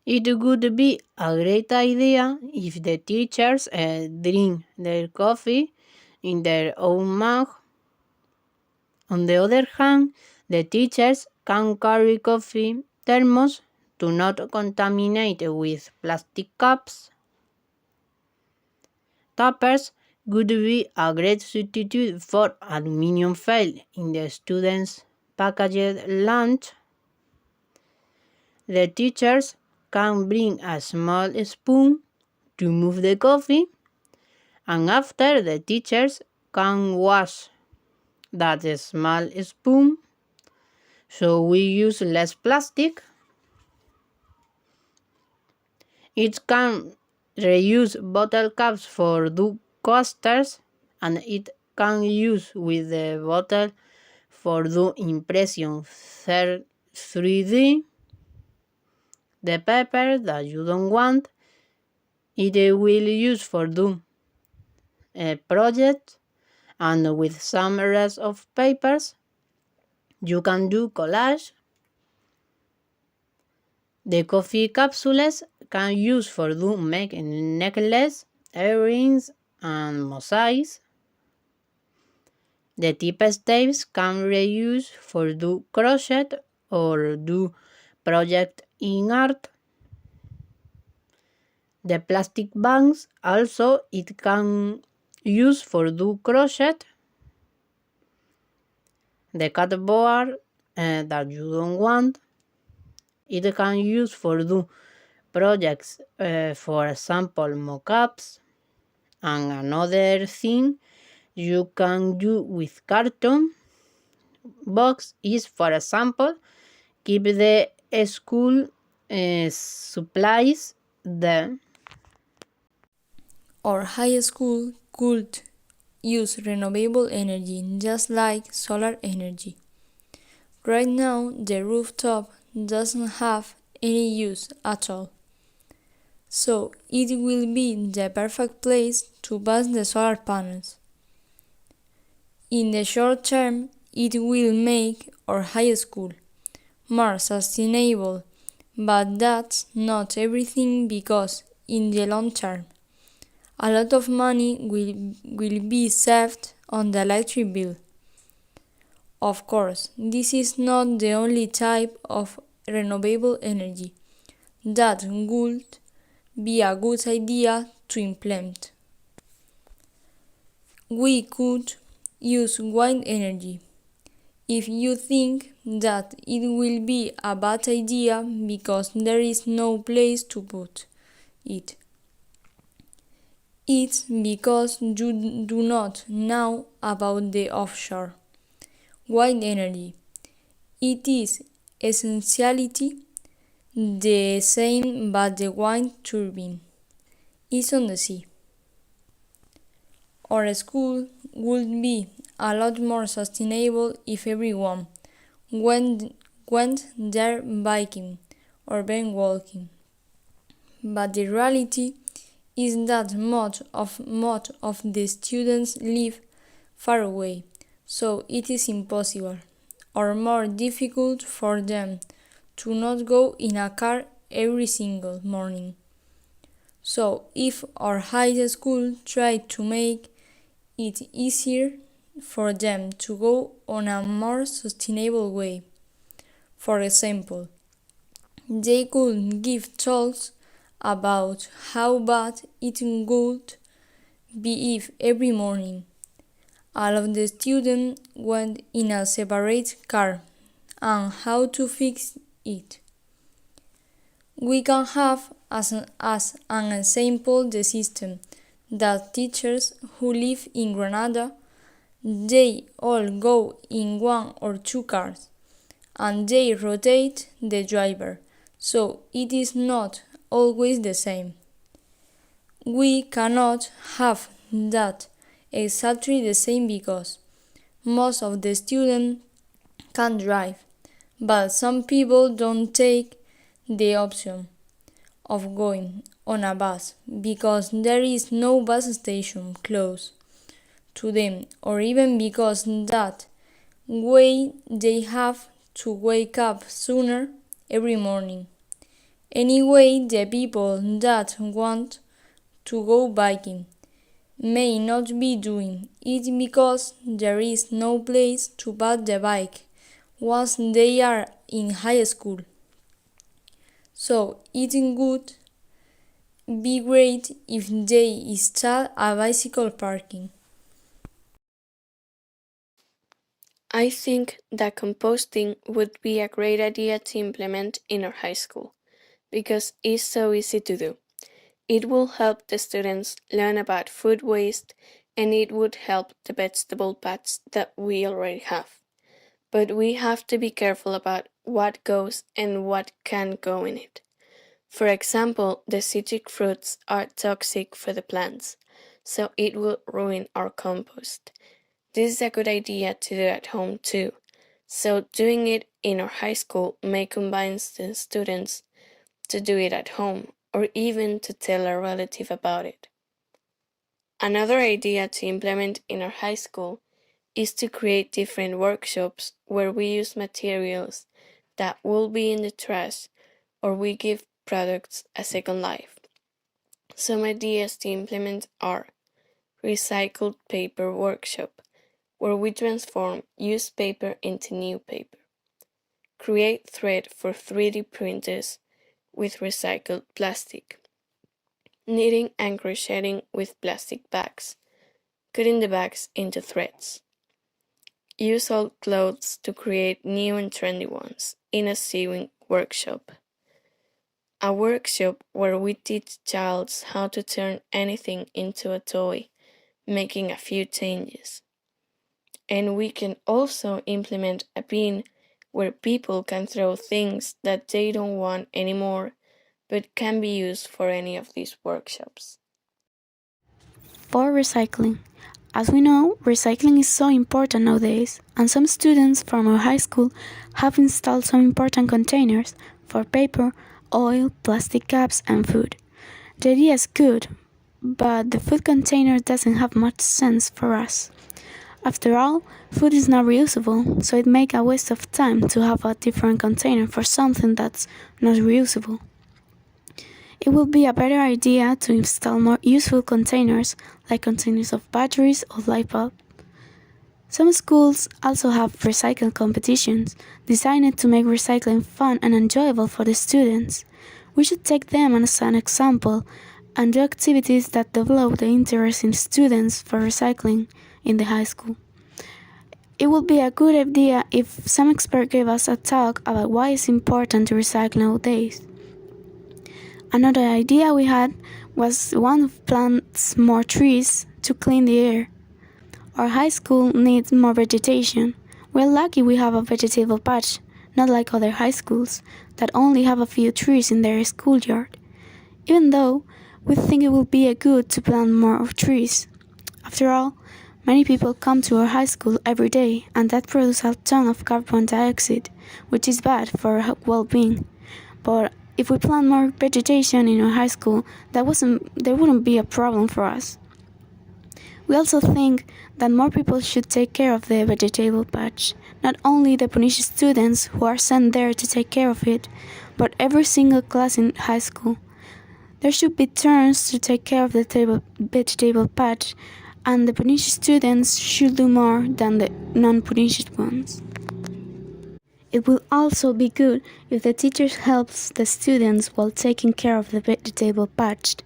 It would be a great idea if the teachers drink their coffee in their own mug. On the other hand, the teachers can carry coffee thermos to not contaminate with plastic cups. Tuppers would be a great substitute for aluminum foil in the students' packaged lunch. The teachers can bring a small spoon to move the coffee, and after the teachers can wash that small spoon so we use less plastic. It can reuse bottle caps for do coasters, and it can use with the bottle for do impression 3D. The paper that you don't want, it will use for do a project, and with some rest of papers, you can do collage. The coffee capsules can use for do make necklace, earrings, and mosaics. The tip staves can reuse for do crochet or do project in art. The plastic bags also it can use for do crochet. The cardboard that you don't want, it can use for do projects, for example mock-ups. And another thing you can do with carton box is, for example, keep the school supplies there. Our high school could use renewable energy just like solar energy. Right now, the rooftop doesn't have any use at all. So it will be the perfect place to pass the solar panels. In the short term, it will make our high school more sustainable, but that's not everything because in the long term, a lot of money will be saved on the electric bill. Of course, this is not the only type of renewable energy that would be a good idea to implement. We could use wind energy. If you think that it will be a bad idea because there is no place to put it, it's because you do not know about the offshore wind energy. It is essentially the same, but the wind turbine is on the sea. Our school would be a lot more sustainable if everyone went there biking or then walking. But the reality is that most of the students live far away, so it is impossible or more difficult for them to not go in a car every single morning. So if our high school tried to make it easier for them to go on a more sustainable way, for example, they could give talks about how bad it would be if every morning all of the students went in a separate car and how to fix it. We can have as an example the system that teachers who live in Granada, they all go in one or two cars and they rotate the driver, so it is not always the same. We cannot have that exactly the same because most of the students can drive, but some people don't take the option of going on a bus because there is no bus station close to them, or even because that way they have to wake up sooner every morning. Anyway, the people that want to go biking may not be doing it because there is no place to park the bike once they are in high school. So it would be great if they install a bicycle parking. I think that composting would be a great idea to implement in our high school because it's so easy to do. It will help the students learn about food waste and it would help the vegetable patch that we already have. But we have to be careful about what goes and what can go in it. For example, the citric fruits are toxic for the plants, so it will ruin our compost. This is a good idea to do at home too. So doing it in our high school may combine the students to do it at home or even to tell a relative about it. Another idea to implement in our high school is to create different workshops where we use materials that will be in the trash or we give products a second life. Some ideas to implement are recycled paper workshop, where we transform used paper into new paper. Create thread for 3D printers with recycled plastic. Knitting and crocheting with plastic bags, cutting the bags into threads. Use old clothes to create new and trendy ones in a sewing workshop. A workshop where we teach childs how to turn anything into a toy, making a few changes. And we can also implement a bin where people can throw things that they don't want anymore but can be used for any of these workshops. For recycling. As we know, recycling is so important nowadays, and some students from our high school have installed some important containers for paper, oil, plastic cups, and food. The idea is good, but the food container doesn't have much sense for us. After all, food is not reusable, so it makes a waste of time to have a different container for something that's not reusable. It would be a better idea to install more useful containers, like containers of batteries or light bulbs. Some schools also have recycling competitions, designed to make recycling fun and enjoyable for the students. We should take them as an example and do activities that develop the interest in students for recycling in the high school. It would be a good idea if some expert gave us a talk about why it's important to recycle nowadays. Another idea we had was one of plants more trees to clean the air. Our high school needs more vegetation. We're lucky we have a vegetable patch, not like other high schools that only have a few trees in their schoolyard. Even though we think it would be a good to plant more trees. After all, many people come to our high school every day and that produces a ton of carbon dioxide, which is bad for our well-being. But if we plant more vegetation in our high school, there wouldn't be a problem for us. We also think that more people should take care of the vegetable patch, not only the Punish students who are sent there to take care of it, but every single class in high school. There should be turns to take care of the vegetable patch, and the Punish students should do more than the non-Punished ones. It will also be good if the teachers helps the students while taking care of the vegetable patch.